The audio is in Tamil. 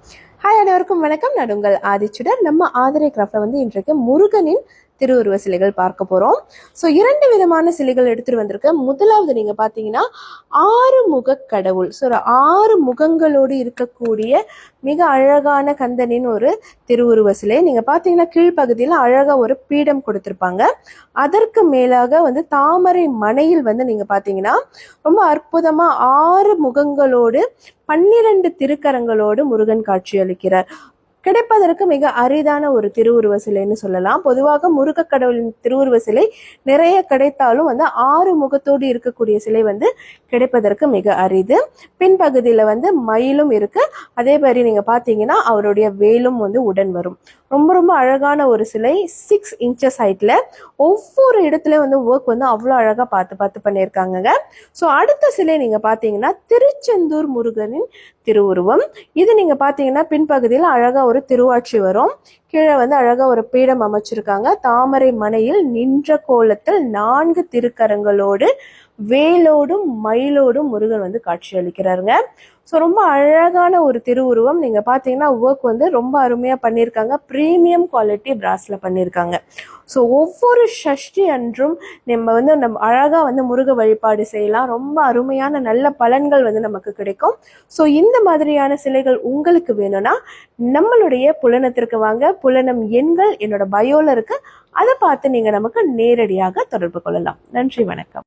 ஹாய், அனைவருக்கும் வணக்கம். நான் உங்கள் ஆதிச்சுடர். நம்ம ஆதிரை கிராஃப்ட்ல இன்றைக்கு முருகனின் திருவுருவ சிலைகள் பார்க்க போறோம். ஸோ 2 விதமான சிலைகள் எடுத்துட்டு வந்திருக்கேன். முதலாவது நீங்க பாத்தீங்கன்னா 6 முக கடவுள். ஸோ 6 முகங்களோடு இருக்கக்கூடிய மிக அழகான கந்தனின் ஒரு திருவுருவ சிலை. நீங்க பாத்தீங்கன்னா கீழ்ப்பகுதியில் அழகா ஒரு பீடம் கொடுத்திருப்பாங்க. அதற்கு மேலாக தாமரை மனையில் நீங்க பாத்தீங்கன்னா ரொம்ப அற்புதமா 6 முகங்களோடு 12 திருக்கரங்களோடு முருகன் காட்சி அளிக்கிறார். கிடைப்பதற்கு மிக அரிதான ஒரு திருவுருவ சிலைன்னு சொல்லலாம். பொதுவாக முருக கடவுளின் திருவுருவ சிலை நிறைய கிடைத்தாலும் 6 முகத்தோடு இருக்கக்கூடிய சிலை கிடைப்பதற்கு மிக அரிது. பின்பகுதியில மயிலும் இருக்கு. அதே மாதிரி நீங்க பாத்தீங்கன்னா அவருடைய வேலும் உடன் வரும். ரொம்ப ரொம்ப அழகான ஒரு சிலை. 6 இன்ச்சஸ் ஹைட்ல ஒவ்வொரு இடத்துல ஒர்க் அவ்வளோ அழகா பார்த்து பண்ணியிருக்காங்க. ஸோ அடுத்த சிலை நீங்க பாத்தீங்கன்னா திருச்செந்தூர் முருகனின் திருவுருவம். இது நீங்க பாத்தீங்கன்னா பின்பகுதியில் அழகா ஒரு திருவாட்சி வரும். கீழே அழகா ஒரு பீடம் அமைச்சிருக்காங்க. தாமரை மனையில் நின்ற கோலத்தில் 4 திருக்கரங்களோடு வேலோடும் மயிலோடும் முருகன் காட்சி அளிக்கிறாருங்க. ஸோ ரொம்ப அழகான ஒரு திருவுருவம். நீங்க பாத்தீங்கன்னா ஒர்க் ரொம்ப அருமையா பண்ணியிருக்காங்க. ப்ரீமியம் குவாலிட்டி பிராஸ்ல பண்ணியிருக்காங்க. ஸோ ஒவ்வொரு சஷ்டி அன்றும் நம்ம அழகா முருக வழிபாடு செய்யலாம். ரொம்ப அருமையான நல்ல பலன்கள் நமக்கு கிடைக்கும். ஸோ இந்த மாதிரியான சிலைகள் உங்களுக்கு வேணும்னா நம்மளுடைய புலனத்திற்கு வாங்க. புலனம் எண்கள் என்னோட பயோல இருக்கு. அதை பார்த்து நீங்க நமக்கு நேரடியாக தொடர்பு கொள்ளலாம். நன்றி, வணக்கம்.